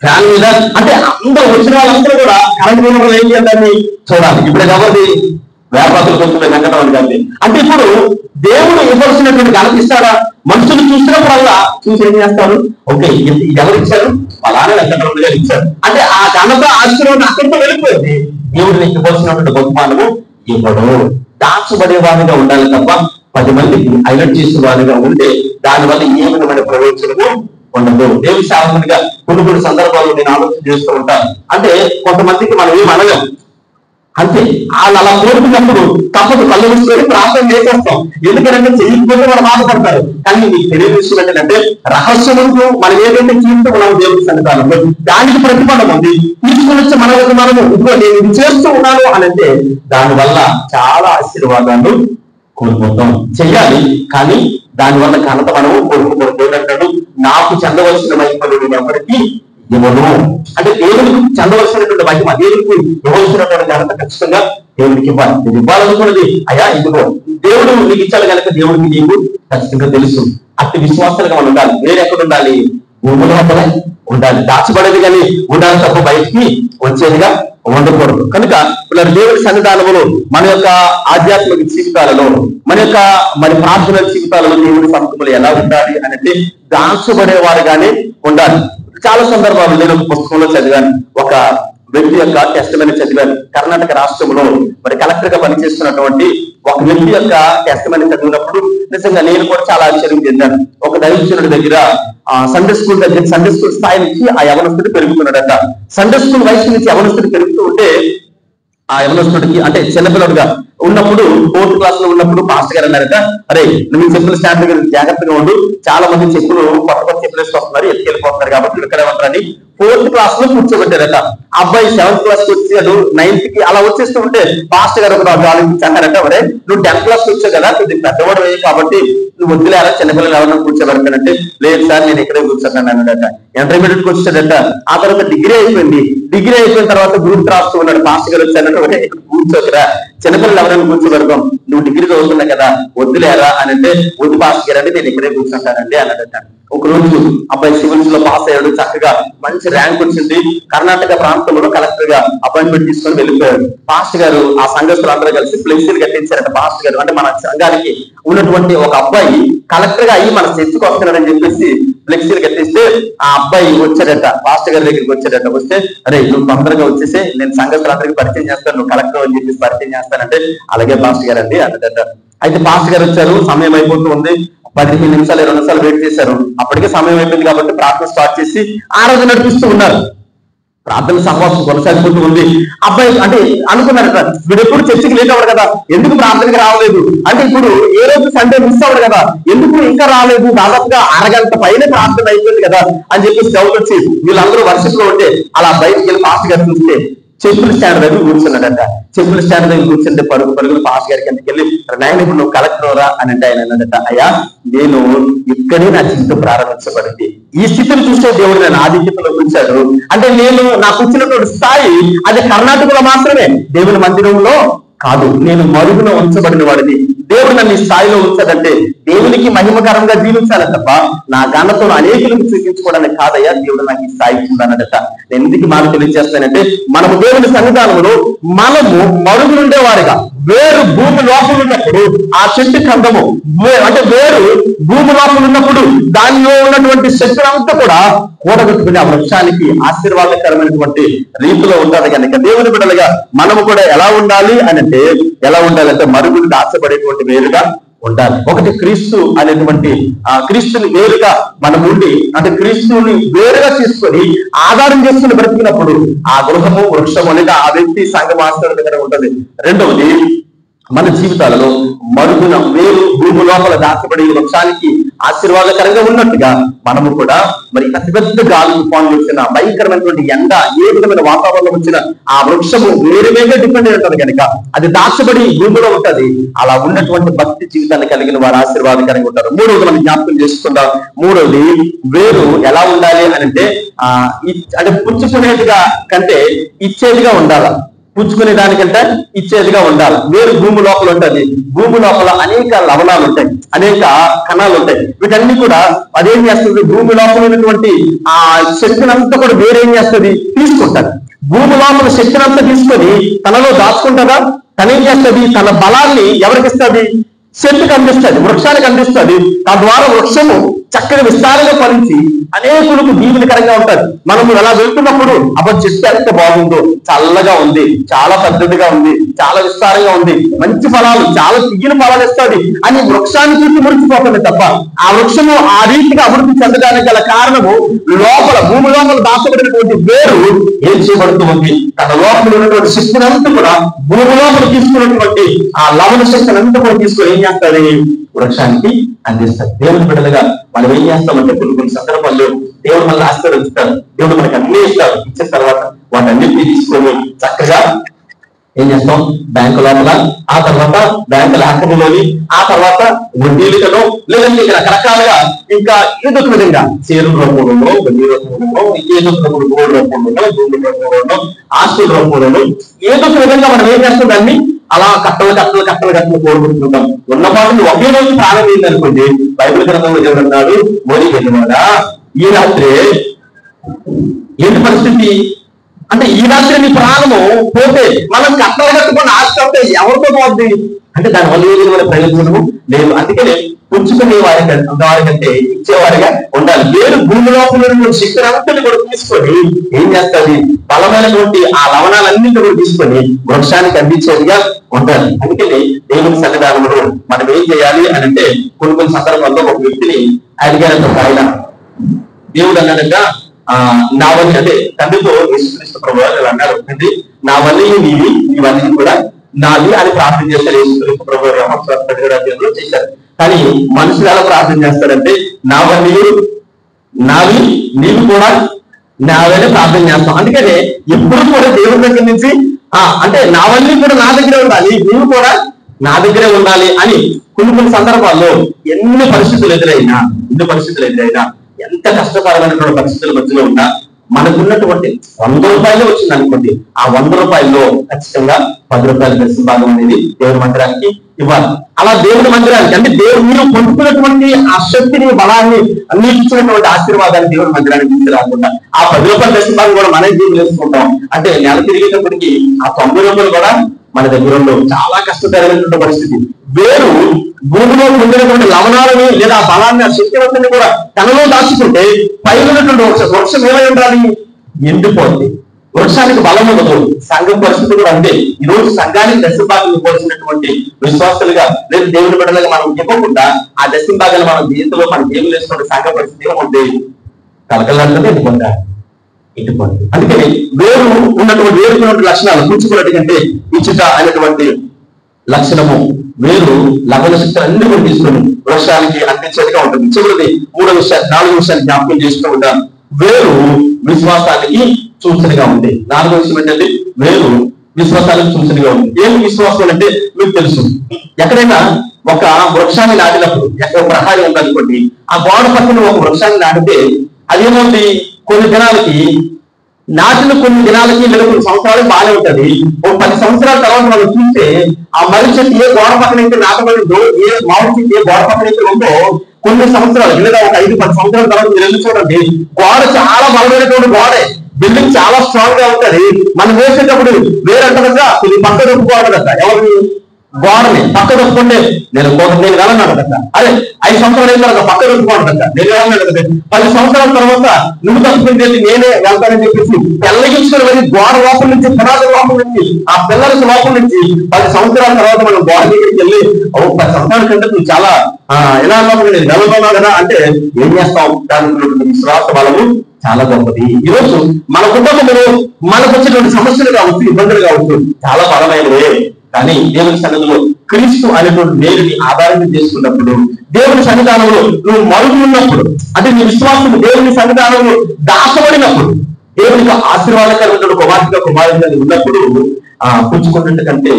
ఫ్యాన్ మీద. అంటే అందరూ వచ్చిన వాళ్ళందరూ కూడా కరెంట్ మీద ఏం చేయాలని చూడాలి. ఇప్పుడు ఎవరిది? వ్యాపారులు కొంచెం వెంకటరమణ గారిది. అంటే ఇప్పుడు దేవుడు ఇవ్వాల్సినటువంటి ఘనత ఇస్తాడా? మనుషులు చూసినప్పుడల్లా చూసి ఏం చేస్తారు? ఓకే ఎవరు ఇచ్చారు? అలానే వెంకటరమణ గారు ఇచ్చారు. అంటే ఆ ఘనత ఆశీర్వాదం అక్కడితో వెళ్ళిపోయింది. దేవుడు నీకు ఇవ్వాల్సినటువంటి బహుమానము ఇవ్వడు. దాచబడేవాడిగా ఉండాలి తప్ప 10 మందికి హైలైట్ చేసేవాడిగా ఉంటే దానివల్ల ఏ విధమైన ప్రయోజనము ఉండదు. దేవుడి సేవకునిగా కొన్ని సందర్భాల్లో నేను ఆలోచన చేస్తూ ఉంటాను. అంటే కొంతమందికి మనం ఏం అనలేం, అంతే వాళ్ళు అలా కోరుకున్నప్పుడు తప్పదు కళ్ళు మూసుకొని ప్రార్థన చేసేస్తాం. ఎందుకంటే చేయకపోతే వాళ్ళు బాధపడతారు. కానీ మీకు తెలియని విషయం ఏంటంటే రహస్యముకు మనం ఏదైతే చూస్తూ ఉన్నాము దేవుడి సన్నిధానంలో దానికి ప్రతిఫలం ఉంది. తీసుకుని వచ్చి మనము ఇంకో నేను ఇది చేస్తూ ఉన్నాను అని అంటే దానివల్ల చాలా ఆశీర్వాదాలు కోల్పోతాం. చెయ్యాలి కానీ దానివల్ల ఘనత మనము కోరుకుంటాం. దేవుడు అంటాడు నాకు చెందవలసిన మహిమలు నేను ఎవరికి ఇవ్వను. అంటే దేవుడికి చెందవలసినటువంటి మహిమ, దేవుడికి ఇవ్వాల్సినటువంటి ఘనత ఖచ్చితంగా దేవుడికి ఇవ్వాలి. నేను ఇవ్వాలనుకున్నది అయ్యా ఇదిగో దేవుడు నీకు ఇచ్చాడు కనుక దేవుడికి నీకు ఖచ్చితంగా తెలుసు. అట్టి విశ్వాసాలుగా మనం ఉండాలి. వేరే ఎక్కడ ఉండాలి? భూముల లోపలే ఉండాలి. దాచబడేది కానీ ఉండాలి తప్ప బయటికి వచ్చేదిగా ఉండకూడదు. కనుక ఇలా దేవుడి సన్నిధానములు మన యొక్క ఆధ్యాత్మిక జీవితాలలో మన యొక్క ప్రార్థన జీవితాలలో దేవుడి సముఖములు ఎలా ఉండాలి అంటే దాచబడేవారుగానే ఉండాలి. చాలా సందర్భాలు నేను ఒక పుస్తకంలో చదివాను. ఒక వ్యక్తి యొక్క టెస్టిమనీ చదివాను. కర్ణాటక రాష్ట్రంలో కలెక్టర్ గా పనిచేస్తున్నటువంటి ఒక వ్యక్తి యొక్క టెస్టిమనీ చదివినప్పుడు నిజంగా నేను కూడా చాలా ఆశ్చర్యం చెందాను. ఒక దైవజనుడి దగ్గర సండే స్కూల్ స్థాయి నుంచి ఆ యవనస్తుడు పెరుగుతున్నాడట. సండే స్కూల్ వయసు నుంచి యవనస్తుడు పెరుగుతూ ఉంటే ఆ యవనస్తుడికి అంటే చిన్నపిల్లడుగా ఉన్నప్పుడు 4th క్లాస్ లో ఉన్నప్పుడు పాస్టర్ గారు అన్నారట, అరే నువ్వు చెప్పులు స్టాండర్డ్ జాగ్రత్తగా ఉండు, చాలా మంది చెప్పులు కొత్త చెప్పులు వేసుకొస్తున్నారు, ఎత్తుకెళ్ళిపోతున్నారు కాబట్టి ఇక్కడ ఏమంటారని 4th క్లాస్ లో కూర్చోబెట్టారట. అబ్బాయి 7th క్లాస్ కి వచ్చాడు, 9th కి అలా వచ్చేస్తూ ఉంటే పాస్టర్ గారు ఒక ఆలోచించారంట, అరే నువ్వు 10th క్లాస్ కి వచ్చావు కదా, కొద్దిగా పెద్దవాడు కాబట్టి నువ్వు వద్దులేరా చిన్నపిల్లలు ఎవరైనా కూర్చోబెడతానంటే లేదు సార్ నేను ఇక్కడే కూర్చున్నాను అన్నాడట. ఇంటర్మీడియట్ కి వచ్చాడట. ఆ తర్వాత డిగ్రీ అయిపోయింది. డిగ్రీ అయిపోయిన తర్వాత గ్రూప్ రాస్తూ ఉన్నాడు. పాస్టర్ గారు వచ్చారంటే ఒకటే ఇక్కడ కూర్చోకరా చిన్నపిల్లలు ఎవరైనా కూర్చోబెడతాం, నువ్వు డిగ్రీ చదువుతున్నా కదా వద్దులేరా అని అంటే, వద్దు పాస్ గారండి నేను ఇక్కడే కూర్చుంటానండి అన్నదట. ఒక రోజు అబ్బాయి సివిల్స్ లో పాస్ అయ్యాడు, చక్కగా మంచి ర్యాంక్ వచ్చింది, కర్ణాటక ప్రాంతంలో కలెక్టర్ గా అపాయింట్మెంట్ తీసుకొని వెళ్ళిపోయాడు. పాస్ట్ గారు ఆ సంఘస్థులు అందరూ కలిసి ఫ్లెక్సీలు కట్టించారట. పాస్ట్ గారు అంటే మన సంఘానికి ఉన్నటువంటి ఒక అబ్బాయి కలెక్టర్ గా అయ్యి మన చర్చకు వస్తున్నాడని చెప్పేసి ఫ్లెక్సీలు కట్టిస్తే ఆ అబ్బాయి వచ్చాడట, పాస్ట్ గారి దగ్గరికి వచ్చాడట. వస్తే అరే నువ్వు తొందరగా వచ్చేసి నేను సంఘస్థులందరికీ పరిచయం చేస్తాను, నువ్వు కలెక్టర్ అని చెప్పేసి పరిచయం చేస్తానంటే, అలాగే పాస్ట్ గారు అండి అన్నదట. అయితే పాస్ట్ గారు వచ్చారు, సమయం అయిపోతూ ఉంది, 15 నిమిషాలు 20 నిమిషాలు వెయిట్ చేశారు. అప్పటికే సమయం అయిపోయింది కాబట్టి ప్రార్థన స్టార్ట్ చేసి ఆరాధన నడిపిస్తూ ఉన్నారు. ప్రార్థన సహవాసం కొనసాగిపోతూ ఉంది. అబ్బాయి అంటే అనుకున్నారట, వీడు ఎప్పుడు చర్చికి లేట్ అవ్వడు కదా, ఎందుకు ప్రార్థనకి రావలేదు అంటే, ఇప్పుడు ఏ రోజు సండే మిస్ అవ్వడు కదా, ఎందుకు ఇంకా రాలేదు, దాదాపుగా అరగంట పైన ప్రార్థన అయిపోయింది కదా అని చెప్పేసి డౌట్ వచ్చి వీళ్ళందరూ వర్షంలో ఉంటే అలా బయటికి వెళ్ళి పాస్ట్ గారు చూస్తే చెప్పుల స్టాండ్ దగ్గర కూర్చున్నాడట. చెప్పుల స్టాండ్ దగ్గర కూర్చుంటే పరుగులు పాస్ గారికి ఎందుకు వెళ్ళి, నాయన ఇప్పుడు నువ్వు కలెక్టర్ రా అని అంటే ఆయన అన్నదట, అయ్యా నేను ఇక్కడే నా జీవితం ప్రారంభించబడింది, ఈ స్థితిని చూస్తే దేవుడు నేను ఆధిక్యతలో కూర్చాడు అంటే, నేను నాకు వచ్చినటువంటి స్థాయి అది కర్ణాటకలో మాత్రమే, దేవుని మందిరంలో కాదు, నేను మరుగున ఉంచబడిన వాడిని. దేవుడు నన్ను ఈ స్థాయిలో ఉంచాడంటే దేవునికి మహిమకరంగా జీవించాలి తప్ప నా ఘనతను అనేకులకు చూపించుకోవడానికి కాదయ్యా దేవుడు నాకు ఈ స్థాయి ఉందన్నదట. నేను ఎందుకు మాట తెలియజేస్తానంటే, మనము దేవుని సన్నిధానంలో మనము మరుగునుండేవారిగా, వేరు భూమి లోపల ఉన్నప్పుడు ఆ చెట్టు కందము అంటే వేరు భూమి లోపల ఉన్నప్పుడు దానిలో ఉన్నటువంటి శక్తులంతా కూడా కూడగట్టుకుని ఆ వృక్షానికి ఆశీర్వాదకరమైనటువంటి రీతిలో ఉండాలి. కనుక దేవుని బిడ్డలుగా మనము కూడా ఎలా ఉండాలి అంటే, ఎలా ఉండాలంటే మరుగులు దాచబడేటువంటి వేరుగా ఉండాలి. ఒకటి క్రీస్తు అనేటువంటి క్రీస్తుని వేరుగా మనం ఉండి, అంటే క్రీస్తుని వేరుగా తీసుకొని ఆధారం చేసుకుని బ్రతికినప్పుడు ఆ గృహము వృక్షము అనేది ఆ వ్యక్తి సంఘం ఆశ్రయం దగ్గర ఉంటుంది. రెండవది, మన జీవితాలలో మరుగున వేరు భూమి లోపల దాచబడి వృక్షానికి ఆశీర్వాదకరంగా ఉన్నట్టుగా మనము కూడా మరి అతిపెద్ద గాలి తుఫాన్లు వచ్చిన, భయంకరమైనటువంటి ఎండ, ఏ విధమైన వాతావరణం వచ్చిన ఆ వృక్షము వేరు వేరుగా డిపెండ్ అయి ఉంటుంది కనుక అది దాచబడి భూమిలో ఉంటుంది. అలా ఉన్నటువంటి భక్తి జీవితాన్ని కలిగిన వారు ఆశీర్వాదకరంగా ఉంటారు. మూడవది మనం జ్ఞాపకం చేసుకుందాం. మూడవది, వేరు ఎలా ఉండాలి అంటే అంటే పుచ్చుకునేదిగా కంటే ఇచ్చేదిగా ఉండాలి. పుచ్చుకునే దానికంటే ఇచ్చేదిగా ఉండాలి. వేరు భూమి లోపల ఉంటుంది. భూమి లోపల అనేక లవణాలు ఉంటాయి, అనేక కణాలు ఉంటాయి. వీటన్ని కూడా అదేం చేస్తుంది, భూమి లోపల ఉన్నటువంటి ఆ శక్తిని అంతా కూడా వేరేం చేస్తుంది, తీసుకుంటారు. భూమి లోపల శక్తిని అంతా తీసుకొని తనలో దాచుకుంటుందా, తనేం చేస్తుంది, తన బలాన్ని ఎవరికి ఇస్తుంది, చెట్టుకు అందిస్తుంది, వృక్షానికి అందిస్తుంది. తద్వారా వృక్షము చక్కగా విస్తారంగా ఫలించి అనేకులకు దీవెనకరంగా ఉంటుంది. మనము ఎలా వెళ్తున్నప్పుడు అబ్బా చెట్టు ఎంత బాగుందో, చల్లగా ఉంది, చాలా పెద్దదిగా ఉంది, చాలా విస్తారంగా ఉంది, మంచి ఫలాలు, చాలా తిగిన ఫలాలు ఇస్తుంది అని వృక్షాన్ని చూసి మురిసిపోతుంది తప్ప ఆ వృక్షము ఆ రీతిగా అభివృద్ధి చెందడానికి గల కారణము లోపల భూమి లోపల దాచబడినటువంటి వేరు ఏం చేయబడుతూ ఉంది, తన లోపల ఉన్నటువంటి శక్తిని అంతా కూడా భూమి లోపల తీసుకున్నటువంటి ఆ లవణ శక్తిని అంతా కూడా తీసుకొని ఏం చేస్తుంది, వృక్షానికి అందిస్తారు. దేవుని బిడ్డలుగా మనం ఏం చేస్తామంటే కొన్ని సందర్భాల్లో దేవుడు మనల్ని ఆశీర్వదిస్తాడు, దేవుడు మనకి అన్ని ఇస్తాడు. ఇచ్చిన తర్వాత వాటన్నిటిని తీసుకొని చక్కగా ఏం చేస్తాం, బ్యాంకు లోపల, ఆ తర్వాత బ్యాంకు లాకర్లోని, ఆ తర్వాత వడ్డీలకనో లేదంటే రకరకాలుగా ఇంకా ఏదో ఒక విధంగా షేరు రూపంలో, వడ్డీ రూపంలో, ఏదో ఒక గోల్డ్ రూపంలో, భూమి రూపంలో, ఆస్తుల రూపంలో ఏదో ఒక విధంగా మనం ఏం చేస్తాం, దాన్ని అలా కట్టలు కోరుకుంటున్నాం. ఉన్నపాటు ఒకే రోజు ప్రాణం ఏందనుకోండి, బైబిల్ గ్రంథంలో ఎవరన్నాడు, మోరీ వెళ్ళినాడా ఈ రాత్రి ఏంటి పరిస్థితి అంటే, ఈ రాత్రి నీ ప్రాణము పోతే మనం కట్టలు కట్టుకుని ఆస్తి అవుతే ఎవరితో పోద్ది అంటే దానివల్ల ఏ విధమైన ప్రయోజనము లేదు. అందుకని పుచ్చుకునే వారికంటే ఇచ్చేవారిగా ఉండాలి. వేరు భూమి లోపల శక్తిని అంతని కూడా తీసుకొని ఏం చేస్తుంది, బలమైనటువంటి ఆ లవణాలన్నింటినీ కూడా తీసుకొని వృక్షానికి అందించేదిగా ఉండాలి. అందుకని దేవుని సన్నిధానంలో మనం ఏం చేయాలి అని అంటే, కొన్ని సందర్భాల్లో ఒక వ్యక్తిని అడిగారంట ఆయన, దేవుడు అన్నాడంట, నా వల్లి అంటే తండ్రితో యేసుక్రీస్తు ప్రభువు ఇలా అన్నారు, అంటే నా వల్లి నీవి, నీవన్నీ కూడా నాది అని ప్రార్థన చేస్తారు. యేసుక్రీస్తు ప్రభువు రాజ్యంలో చేశారు. కానీ మనుషులు ఎలా ప్రార్థన చేస్తారంటే, నా వల్లి నావి నీవు కూడా నావని ప్రార్థన చేస్తాం. అందుకనే ఎప్పుడు కూడా దేవుడి దగ్గర నుంచి అంటే నా వల్లి కూడా నా దగ్గరే ఉండాలి, నీవు కూడా నా దగ్గరే ఉండాలి అని కొన్ని సందర్భాల్లో ఎన్ని పరిస్థితులు ఎదురైనా ఎంత కష్టకరమైనటువంటి పరిస్థితుల మధ్యలో ఉన్నా మనకున్నటువంటి 100 రూపాయలు వచ్చింది అనుకోండి, ఆ 100 రూపాయల్లో ఖచ్చితంగా 10 రూపాయల దశమ భాగం అనేది దేవుడి మందిరానికి ఇవ్వాలి. అలా దేవుడి మందిరానికి అంటే దేవుడు మీరు పొందుతున్నటువంటి ఆ శక్తిని, బలాన్ని, మీకు ఇచ్చినటువంటి ఆశీర్వాదాన్ని దేవుడి మందిరానికి తీసుకురాకుండా ఆ 10 రూపాయల దశమ భాగం కూడా మనం ఏం చేసుకుంటాం అంటే నెల తిరిగేటప్పటికి ఆ 90 రూపాయలు కూడా మన దగ్గర ఉండవు. చాలా కష్టతరమైనటువంటి పరిస్థితి. వేరు భూమిలో పొందినటువంటి లవణాలని లేదా బలాన్ని, ఆ శక్తివంతాన్ని కూడా తనలో దాచుకుంటే పైన ఉన్నటువంటి వృక్షం ఏమై ఉండాలి? ఎండిపోతుంది. వృక్షానికి బలం ఉండదు. సంఘం పరిస్థితి కూడా అంతే. ఈ రోజు సంఘానికి దశభాగం ఇవ్వాల్సినటువంటి విశ్వాసులుగా లేదా దేవుని బిడ్డలుగా మనం ఇవ్వకుండా ఆ దశభాగాలు మన జీవితంలో మన దేవులు వేసుకుంటే సంఘ పరిస్థితి ఏముంది? కలకలాంటిదే ఇవ్వకుండా ఇటుపోయింది. అందుకని వేరు ఉన్నటువంటి వేరుకున్నటువంటి లక్షణాలు కూర్చుకున్నట్టు కంటే ఇచ్చుట అనేటువంటి లక్షణము వేరు లవణ శక్తులు అన్ని కూడా తీసుకొని వృక్షానికి అందించేదిగా ఉంటుంది. చివరిది 3వ విషయాన్ని 4వ విషయాన్ని జ్ఞాపకం చేస్తూ ఉంటాం. వేరు విశ్వాసానికి సూచనగా ఉంది. 4వ విషయం ఏంటంటే వేరు విశ్వాసానికి సూచనగా ఉంది. ఏమి విశ్వాసం అంటే మీకు తెలుసు, ఎక్కడైనా ఒక వృక్షాన్ని నాటినప్పుడు ఎక్కడ ప్రహారీ ఉందనుకోండి, ఆ గోడ పక్కన ఒక వృక్షాన్ని నాటితే అదేమవుతుంది? కొన్ని దినాలకి నాటిన కొన్ని దినాలకి లేదా కొన్ని సంవత్సరాలు బాగానే ఉంటది. ఒక 10 సంవత్సరాల తర్వాత మనం చూస్తే ఆ మర్రి చెట్టు ఏ గోడ పక్కన అయితే నాటబడిందో, ఏ మామిడి చెట్టు ఏ గోడ పక్కన అయితే ఉందో కొన్ని సంవత్సరాలు లేదా ఒక 5-10 సంవత్సరాల తర్వాత మీరు వెళ్ళి చూడండి, గోడ చాలా బలమైనటువంటి గోడే, బిల్డింగ్ చాలా స్ట్రాంగ్ గా ఉంటది. మనం వేసేటప్పుడు వేరంటగా కొన్ని పక్క దొప్పుకోవాలట. ఎవరు? గోడని పక్క దొప్పుకుంటే నేను వెళ్ళన్నాడు కదా, అరే 5 సంవత్సరాలు అయిన తర్వాత పక్క దొప్పుకోవాలంట. నేను వెళ్ళన్నాడు కదా, 10 సంవత్సరాల తర్వాత నువ్వు తప్పుకుంటే నేనే వెళ్తానని చెప్పేసి పెళ్ళగించుకుని వెళ్ళి గోడ లోపల నుంచి, పునాది లోపల నుంచి, ఆ పిల్లల లోపల నుంచి 10 సంవత్సరాల తర్వాత మనం గోడ దగ్గరికి వెళ్ళి 10 సంవత్సరాల కంటే నువ్వు చాలా ఎలా నేను నిలబడినావు కదా అంటే ఏం చేస్తాం? దానికి విశ్వాస బలము చాలా గొప్పది. ఈరోజు మన కుటుంబంలో మనకు వచ్చినటువంటి సమస్యలు కావచ్చు, ఇబ్బందులు కావచ్చు, చాలా బలమైనవే. కానీ దేవుని సన్నిధిలో క్రీస్తు అనేటువంటి వేరుని ఆధారంగా చేసుకున్నప్పుడు, దేవుని సన్నిధానంలో నువ్వు మరుగున్నప్పుడు, అంటే నీ విశ్వాసం దేవుని సన్నిధానంలో దాచబడినప్పుడు, దేవునికి ఆశీర్వాదకరమైన కుమార్తెగా కుమారుడిగా ఉన్నప్పుడు పుచ్చుకున్నట్టు కంటే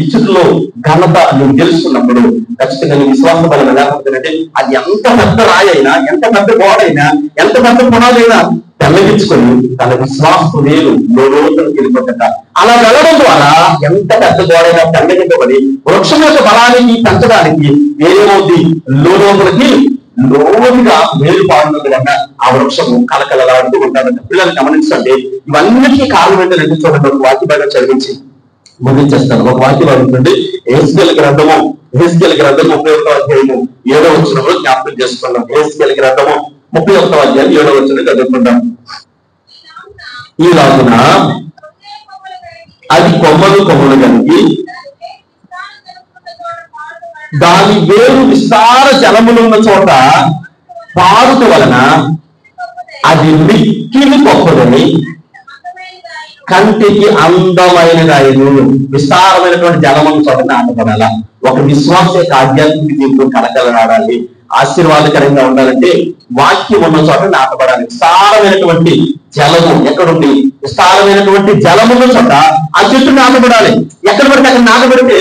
ఇచ్చుట్లో ఘనత నువ్వు తెలుసుకున్నప్పుడు ఖచ్చితంగా నీ విశ్వాస బలం ఎలా ఉంటుందంటే అది ఎంత పెద్ద రాయైనా, ఎంత పెద్ద గోడైనా, ఎంత పెద్ద పునాదైనా తెల్లగించుకొని తన విశ్వాస వేరు లోతులకు వెళ్ళిపోతట. అలా వెళ్ళడం ద్వారా ఎంత పెద్ద గోడైనా తెల్లగించబడి వృక్షం యొక్క బలానికి పెంచడానికి వేరేమవుతుంది? లోతులకి లోతుగా వేరు పాడుతుంది వల్ల ఆ వృక్షము కలకలలాడుతూ ఉంటారంట. పిల్లలు గమనించండి, ఇవన్నిటికీ కారణం ఏంటంటే చూడండి, ఒక వాక్య భాగం చదివించి ముగించేస్తాను. ఒక వాక్యం అడుగుతుంది. యెహెజ్కేలు గ్రంథము 31వ అధ్యాయము 7వ వచనంలో జ్ఞాపకం చేసుకున్నాం. యెహెజ్కేలు గ్రంథము 31వ అధ్యాయం 7వ వచనం చదువుకుంటాం. ఈలాగున అది కొమ్మలు కలిగి దాని వేరు విస్తార జలములున్న చోట పారుట వలన అది మిక్కిలి గొప్పదని కంటికి అందమైనదాయను. విస్తారమైనటువంటి జలమును చోట నాటపడాల. ఒక విశ్వాస యొక్క ఆధ్యాత్మిక జీవితం కలకలరాడాలి, ఆశీర్వాదకరంగా ఉండాలంటే వాక్యం ఉన్న చోట నాటపడాలి. విస్తారమైనటువంటి జలము ఎక్కడుంది? విస్తారమైనటువంటి జలమున్న చోట ఆ చెట్టు నాటపడాలి. ఎక్కడ పడితే అక్కడ నాటబడితే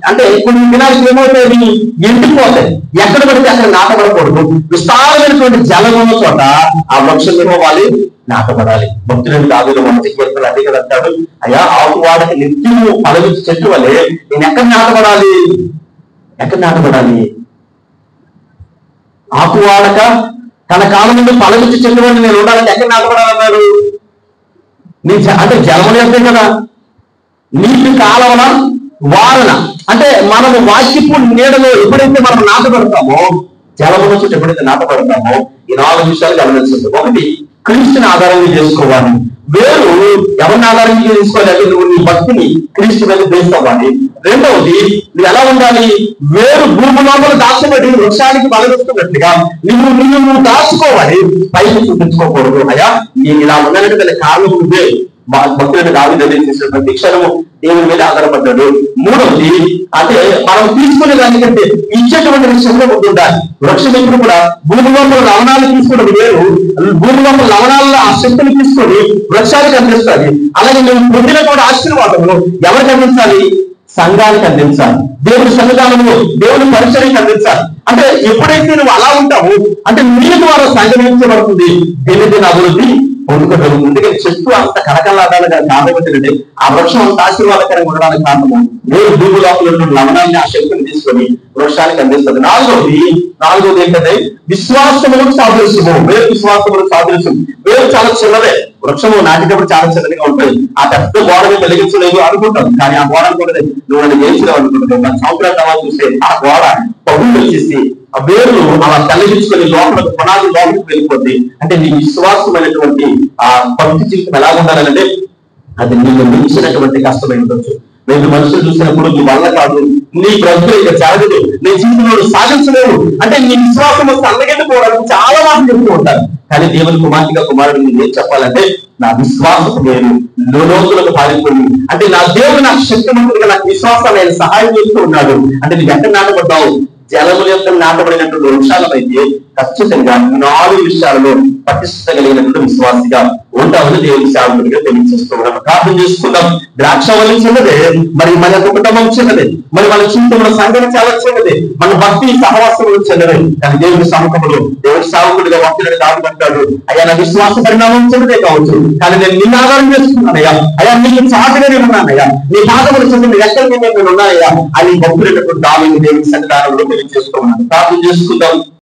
అంటే కొన్ని దినాలకి ఏమవుతాయి? ఎండిపోతాయి. ఎక్కడ పడితే అక్కడ నాటబడకూడదు. విస్తారమైనటువంటి జలమున్న చోట ఆ వృక్షం ఏమవ్వాలి? నాటబడాలి. భక్తులను దావీదు మొదటి కీర్తనలో అదే కదా అంటాడు, అయ్యా ఆకువాడకి నిత్యము పలవించి చెట్టు వల్లే నేను ఎక్కడ నాటబడాలి? ఎక్కడ నాటబడాలి? ఆకువాడక తన కాలం నుండి పలవించి చెట్టు వల్ల నేను ఉండాలంటే ఎక్కడ నాటబడాలన్నారు? అంటే జలములు వెళ్తాయి కదా, నీటి కాలవన వారన. అంటే మనము వాక్యపు నీడలో ఎప్పుడైతే మనం నాటబడతామో, జలముల చుట్టూ ఎప్పుడైతే నాటబడతామో, ఈ 4 విషయాలు గమనించండి. ఒకటి, క్రీస్తుని ఆధారంగా చేసుకోవాలి. వేరు ఎవరిని ఆధారంగా చేసుకోవాలి? నువ్వు నీ భక్తిని క్రీస్తు మీద వేసుకోవాలి. రెండవది, నువ్వు ఎలా ఉండాలి? వేరు భూమి లోపల దాచబడి వృక్షానికి బలగొస్తున్నట్టుగా నువ్వు దాచుకోవాలి, పైకి చూపించుకోకూడదు. అయ్యా నేను ఇలా ఉండడానికి కారణం నువ్వే. భక్తులను దావీదు చేసిన ప్రతి క్షణము దేవుని మీద ఆధారపడ్డాడు. మూడవది, అంటే మనం తీసుకునే దానికంటే ఇచ్చేటువంటి విషయంలో ఉండాలి. వృక్షం ఎప్పుడు కూడా భూమి లోపల లవణాలు తీసుకోవడం వేరు, భూమి లోపల లవణాలను ఆ శక్తిని తీసుకొని వృక్షానికి అందిస్తుంది. అలాగే నువ్వు పొందినటువంటి ఆశీర్వాదములు ఎవరికి అందించాలి? సంఘానికి అందించాలి. దేవుని సన్నిధానంలో దేవుని పరిచయానికి అందించాలి. అంటే ఎప్పుడైతే నువ్వు అలా ఉంటావు అంటే నీ ద్వారా సంఘటించబడుతుంది దినదిన అభివృద్ధి పొందుకోవడం. ఎందుకంటే చెట్టు అంత కలకలాడాలుగా కారణం ఏంటంటే ఆ వృక్షం అంత ఆశీర్వాదకరంగా ఉండడానికి కారణము వేరు భూమి లోపల ఉన్న లవణాన్ని ఆ శక్తిని తీసుకొని వృక్షానికి అందిస్తుంది. నాలుగోది ఏంటంటే విశ్వాసములకు సాదృశ్యము. వేరు విశ్వాసములకు సాదృశ్యం. వేరు చాలా చిన్నదే, వృక్షము నాటినప్పుడు చాలా చిన్నదిగా ఉంటుంది. ఆ పెద్ద గోడని వెలిగించలేదు అనుకుంటాం, కానీ ఆ గోడ కూడా నువ్వు నన్ను గెలిచలేవు అనుకుంటున్నావు. 10 సంవత్సరాల తర్వాత చూస్తే ఆ గోడ పగులు వచ్చేసి ఆ వేర్లు అలా తల్లించుకొని లోపల పునాది లోపలికి వెళ్ళిపోద్ది. అంటే నీ విశ్వాసమైనటువంటి ఆ భక్తి జీవితం ఎలా ఉండాలంటే అది నీకు మించినటువంటి కష్టమై ఉండొచ్చు. రెండు మనుషులు చూసినప్పుడు నీ వల్ల కాదు, నీ బ్రతుకు ఇక జరగదు, నీ జీవితంలో సాధించలేవు అంటే నీ విశ్వాసం వస్తే అల్లగెళ్ళిపోవడానికి చాలా మాటలు చెప్తూ ఉంటారు. కానీ దేవుని కుమారుడు ఏం చెప్పాలంటే నా విశ్వాసపు నేను లోతులకు పారిపోయి, అంటే నా దేవుడు నాకు శక్తిమంతుడిగా నాకు విశ్వాసాన్ని ఆయన సహాయం చేస్తూ ఉన్నాడు. అంటే నీకు ఎక్కడ నాటబడ్డావు? జలముల యొక్క నాటబడినటువంటి వృక్షాలమైతే ఖచ్చితంగా 4 విషయాలలో పటిష్టగలిగినటువంటి విశ్వాసిగా ఉంటామని దేవుని సేవకుడిగా తెలియజేస్తున్నాం. ప్రార్థన చేసుకుందాం. ద్రాక్షవల్లి చిన్నదే, మరి మన కుటుంబం చిన్నదే, మరి మన జీవితంలో సంఘం చాలా చిన్నదే, మన భక్తి సహవాసంలో చిన్నదే. కానీ దేవుని సముఖంలో దేవుని సేవకుడిగా వాక్యాన్ని దాటుకుంటాడు. అయ్యా నా విశ్వాస పరిణామం చిన్నదే కావచ్చు, కానీ నేను నిన్ను ఆధారం చేసుకున్నానయ్యా, అయ్యా నీకు చాటుగానే ఉన్నానయ్యా, నీ పాదములు చెందిన ఎక్కడ నేను ఉన్నానయ్యా అని భక్తులైనటువంటి దావీదు దేవుని సన్నిధానంలో తెలియజేస్తున్నాను. ప్రార్థన చేసుకుందాం.